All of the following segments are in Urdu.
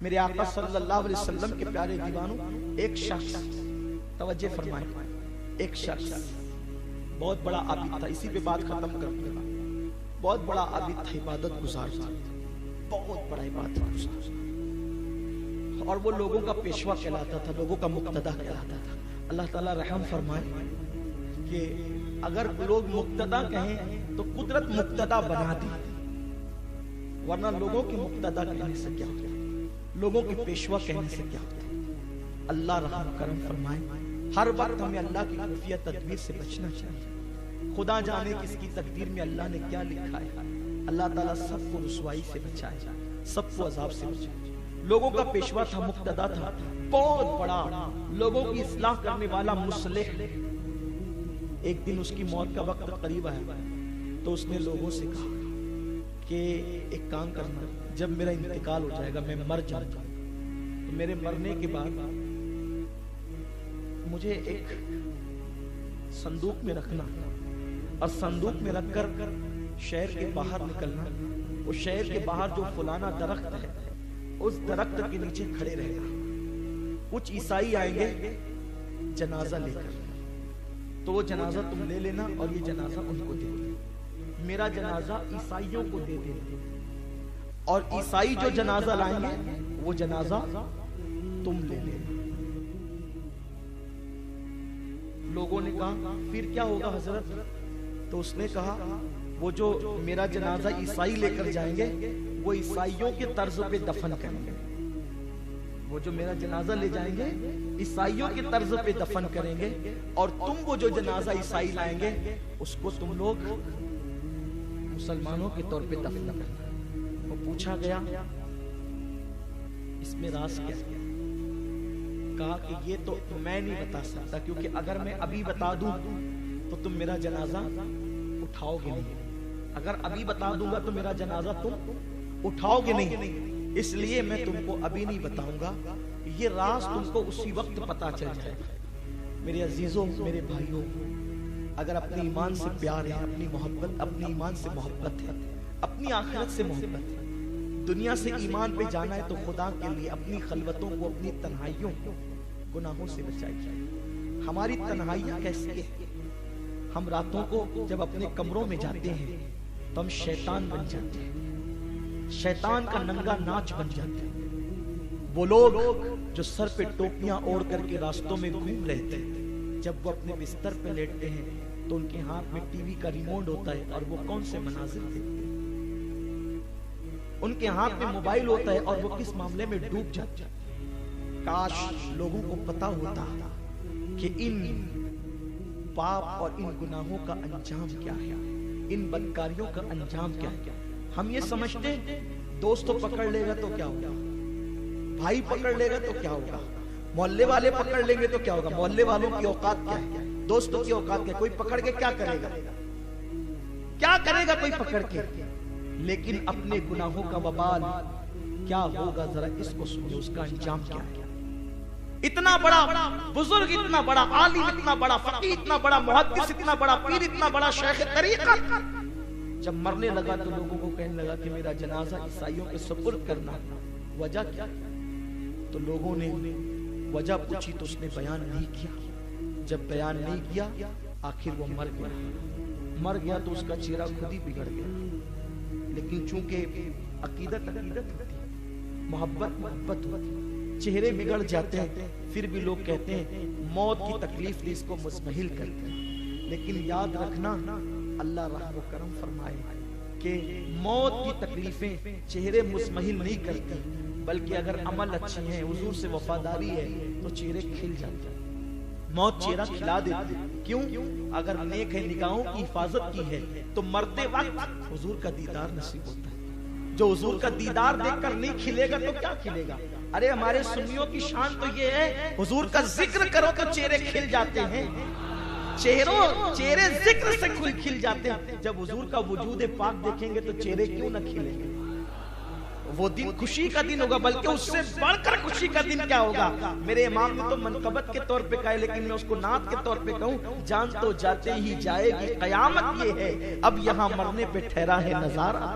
میرے آقا صلی اللہ علیہ وسلم کے پیارے دیوانوں، ایک شخص توجہ فرمائیں، ایک شخص بہت بڑا عابد تھا، اسی پہ بات ختم کرتے ہیں۔ بہت بڑا عابد تھا، عبادت گزار تھا، بہت بڑا عبادت گزار تھا، اور وہ لوگوں کا پیشوا کہلاتا تھا، لوگوں کا مقتدی کہلاتا تھا۔ اللہ تعالیٰ رحم فرمائے کہ اگر لوگ مقتدی کہیں تو قدرت مقتدی بنا دی، ورنہ لوگوں کے مقتدی کہنے سے کیا ہوتا ہے، لوگوں کے پیشوا کہنے سے کیا ہوتا ہے۔ اللہ رحم کرم فرمائے، ہر وقت ہمیں اللہ کی خفیہ تدبیر سے بچنا چاہیے۔ خدا جانے کس کی تقدیر میں اللہ نے کیا لکھا ہے۔ اللہ تعالیٰ سب کو رسوائی سے بچائے، سب کو عذاب سے بچائے۔ لوگوں کا پیشوا تھا، مقتدی تھا، بہت بڑا لوگوں کی اصلاح کرنے والا مصلح۔ ایک دن اس کی موت کا وقت قریب آیا تو اس نے لوگوں سے کہا کہ ایک کام کرنا، جب میرا انتقال ہو جائے گا، میں مر جاؤں گا، تو میرے مرنے کے بعد مجھے ایک صندوق میں رکھنا، اور صندوق میں رکھ کر شہر کے باہر نکلنا۔ وہ شہر کے باہر جو فلانا درخت ہے، اس درخت کے نیچے کھڑے رہنا۔ کچھ عیسائی آئیں گے جنازہ لے کر، تو وہ جنازہ تم لے لینا اور یہ جنازہ ان کو دے دینا۔ میرا جنازہ عیسائیوں کو دے دینا، اور عیسائی جو جنازہ لائیں گے وہ جنازہ تم لے لینا۔ لوگوں نے کہا پھر کیا ہوگا حضرت؟ تو اس نے کہا وہ جو میرا جنازہ عیسائی لے کر جائیں گے وہ عیسائیوں کے طرز پہ دفن کریں گے، وہ جو میرا جنازہ لے جائیں گے عیسائیوں کے طرز پہ دفن کریں گے، اور تم وہ جو جنازہ عیسائی لائیں گے اس کو تم لوگ مسلمانوں کے طور پہ دفن کرنا۔ وہ پوچھا گیا اس میں راز کیا ہے؟ کہا کہ یہ تو میں نہیں بتا سکتا، کیونکہ اگر میں ابھی بتا دوں تو تم میرا جنازہ اٹھاؤ گے نہیں، اگر ابھی بتا دوں گا تو میرا جنازہ تم اٹھاؤ گے نہیں، اس لیے میں تم کو ابھی نہیں بتاؤں گا، یہ راز تم کو اسی وقت پتا چل جائے گا۔ میرے عزیزوں، میرے بھائیوں، اگر اپنے ایمان سے پیار ہے، اپنی محبت، اپنے ایمان سے محبت ہے، اپنی آخرت سے محبت ہے، دنیا سے ایمان پہ جانا ہے، تو خدا کے لیے اپنی خلوتوں کو، اپنی تنہائیوں کو گناہوں سے بچائیے۔ ہماری تنہائیاں کیسی ہیں؟ ہم راتوں کو جب اپنے کمروں میں جاتے ہیں تو ہم شیطان بن جاتے ہیں، شیطان کا ننگا ناچ بن جاتے ہیں۔ وہ لوگ جو سر پہ ٹوپیاں اوڑھ کر کے راستوں میں گھوم رہے تھے، جب وہ اپنے بستر پہ لیٹتے ہیں تو ان کے ہاتھ میں ٹی وی کا ریموٹ ہوتا ہے، اور وہ کون سے مناظر دیکھتے ہیں، ان کے ہاتھ میں موبائل ہوتا ہے، اور وہ کس معاملے میں ڈوب جاتے ہیں۔ کاش لوگوں کو پتا ہوتا کہ ان پاپ اور ان گناہوں کا انجام کیا ہے، ان بدکاریوں کا انجام کیا ہے۔ ہم یہ سمجھتے دوست پکڑ لے گا تو کیا ہوگا، بھائی پکڑ لے گا تو کیا ہوگا، محلے والے پکڑ لیں گے تو کیا ہوگا۔ محلے والوں کی اوقات کیا ہے، دوستوں کی اوقات کیا ہے؟ کوئی پکڑ کے کیا کرے گا، کیا کرے گا کوئی پکڑ کے؟ لیکن اپنے گناہوں کا وبال کیا ہوگا، ذرا اس کو سنو، اس کا انجام کیا ہے۔ اتنا بڑا بزرگ، اتنا بڑا عالم، اتنا بڑا فقیہ، اتنا بڑا محدث، اتنا بڑا پیر، اتنا بڑا شیخ طریقت، جب مرنے لگا تو لوگوں کو کہنے لگا کہ میرا جنازہ عیسائیوں کے سپرد کرنا، وجہ کیا؟ تو لوگوں نے وجہ پوچھی تو اس نے بیان نہیں کیا۔ جب بیان نہیں کیا آخر وہ مر گیا تو اس کا چہرہ خود ہی بگڑ گیا۔ لیکن چونکہ عقیدت ہوتی، محبت ہوتی، چہرے بگڑ جاتے ہیں، پھر بھی لوگ کہتے ہیں موت کی تکلیف اس کو مزمحل کرتے ہیں۔ لیکن یاد رکھنا، اللہ رحم و کرم فرمائے کہ موت کی تکلیفیں چہرے مزمحل نہیں کرتی، بلکہ اگر عمل اچھے ہیں، حضور سے وفاداری ہے، تو چہرے کھل جاتے ہیں۔ موت چہرہ کھلا دیتی ہے، کیوں؟ اگر نیک ہے، نگاہوں کی حفاظت کی ہے، تو مرتے وقت حضور کا دیدار نصیب ہوتا ہے۔ جو حضور کا دیدار دیکھ کر نہیں کھلے گا تو کیا کھلے گا؟ ارے ہمارے سنیوں کی شان تو یہ ہے، حضور کا ذکر کرو تو چہرے کھل جاتے ہیں، چہرے ذکر سے کھل جاتے ہیں۔ جب حضور کا وجود پاک دیکھیں گے تو چہرے کیوں نہ کھلیں گے؟ وہ دن خوشی کا دن ہوگا، بلکہ اس سے بڑھ کر خوشی کا دن کیا ہوگا؟ میرے امام نے تو منقبت کے طور پہ کہا ہے، لیکن میں اس کو نعت کے طور پہ کہوں، جان تو جاتے ہی جائے گی قیامت یہ ہے، اب یہاں مرنے پہ ٹھہرا ہے نظارہ۔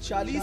40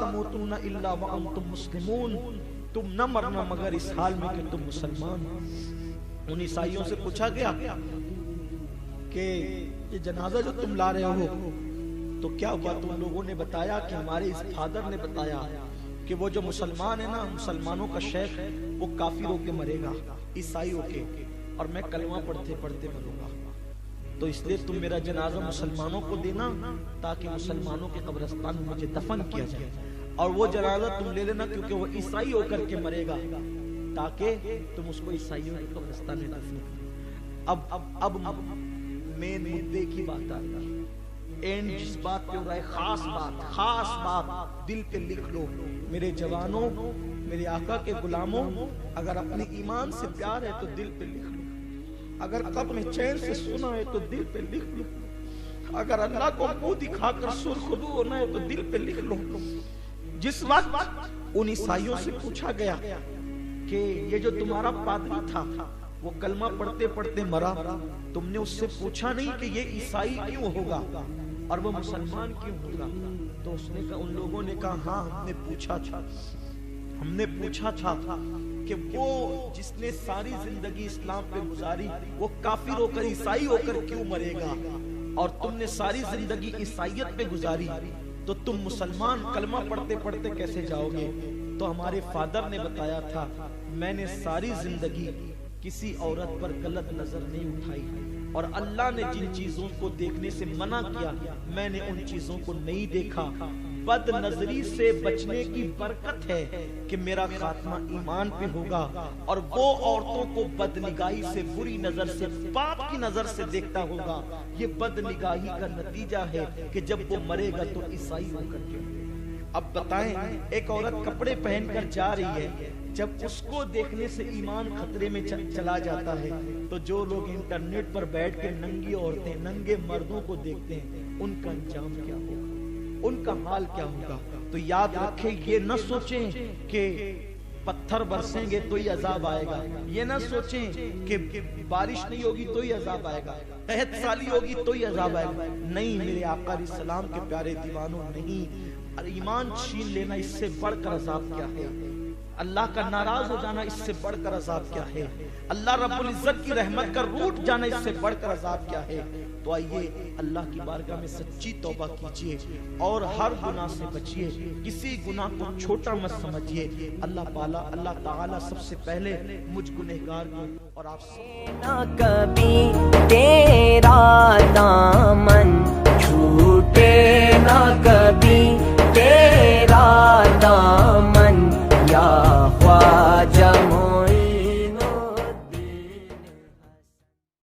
تَمُوتُنَّ إِلَّا وَأَنْتُمْ مُسْلِمُونَ، تم نہ مرنا مگر اس حال میں کہ تم مسلمان ہو۔ ان عیسائیوں سے پوچھا گیا کہ یہ جنازہ جو تم لا رہے ہو تو کیا ہوا؟ تو ان لوگوں نے بتایا کہ ہمارے اس فادر نے بتایا کہ وہ جو مسلمان ہے نا، مسلمانوں کا شیخ ہے، وہ کافر ہو کے مرے گا، عیسائی ہو کے، اور میں کلمہ پڑھتے پڑھتے مروں گا، تو اس لیے تم میرا جنازہ مسلمانوں کو دینا تاکہ مسلمانوں کے قبرستان میں مجھے دفن کیا جائے، اور وہ جنازہ تم لے لینا کیونکہ وہ عیسائی ہو کر کے مرے گا تاکہ تم اس کو عیسائیوں کے قبرستان میں دفن کرو۔ اب مین مدعے کی بات آ رہی ہے، اینڈ جس بات پہ ہو رہا ہے، خاص بات دل پہ لکھ لو میرے جوانوں، میرے آقا کے غلاموں، اگر اپنے ایمان سے پیار ہے تو دل پہ لکھ لو، اگر قبر میں چین سے سونا ہے تو دل پہ لکھ لو، اگر اللہ کو منہ دکھا کر سرخرو ہونا ہے تو دل پہ لکھ لو۔ جس وقت ان عیسائیوں سے پوچھا گیا کہ یہ جو تمہارا پادری تھا وہ کلمہ پڑھتے پڑھتے مرا، تم نے اس سے پوچھا نہیں کہ یہ عیسائی کیوں ہوگا اور وہ مسلمان کیوں ہوگا؟ تو اس نے کہا، ان لوگوں نے کہا ہاں ہم نے پوچھا تھا کہ وہ جس نے ساری زندگی اسلام پہ گزاری وہ کافر ہو کر عیسائی ہو کر کیوں مرے گا، اور تم نے ساری زندگی عیسائیت پہ گزاری تو تم مسلمان کلمہ پڑھتے پڑھتے کیسے جاؤ گے؟ تو ہمارے فادر نے بتایا تھا، میں نے ساری زندگی کسی عورت پر غلط نظر نہیں اٹھائی، اور اللہ نے جن چیزوں کو دیکھنے سے منع کیا میں نے ان چیزوں کو نہیں دیکھا۔ بد نظری سے بچنے کی برکت ہے کہ میرا خاتمہ ایمان پہ ہوگا، اور وہ عورتوں کو بد نگاہی سے، بری نظر سے، پاپ کی نظر سے دیکھتا ہوگا، یہ بد نگاہی کا نتیجہ ہے کہ جب وہ مرے گا تو عیسائی ہو کر کے۔ اب بتائیں، ایک عورت کپڑے پہن کر جا رہی ہے، جب اس کو دیکھنے سے ایمان خطرے میں چلا جاتا ہے تو جو لوگ انٹرنیٹ پر بیٹھ کے ننگی عورتیں، ننگے مردوں کو دیکھتے ہیں، ان کا انجام کیا ہوگا، ان کا حال کیا ہوگا؟ تو یاد رکھیں، یہ نہ سوچیں کہ پتھر برسیں گے تو ہی عذاب آئے گا، یہ نہ سوچیں کہ بارش نہیں ہوگی تو ہی عذاب آئے گا، قحط سالی ہوگی تو ہی عذاب آئے گا۔ نہیں میرے آقا علیہ السلام کے پیارے دیوانوں، نہیں، ایمان چھین لینا اس سے بڑھ کر عذاب کیا ہے؟ اللہ کا ناراض ہو جانا اس سے بڑھ کر عذاب کیا ہے؟ اللہ رب العزت کی رحمت کا روٹ جانا اس سے بڑھ کر عذاب کیا ہے؟ تو آئیے اللہ کی بارگاہ میں سچی توبہ کیجئے اور ہر گناہ سے بچیے، کسی گناہ کو چھوٹا مت سمجھیے۔ اللہ تعالیٰ سب سے پہلے مجھ گنہگار کو اور آپ سے نہ کبھی تیرا دامن چھوٹے، نہ کبھی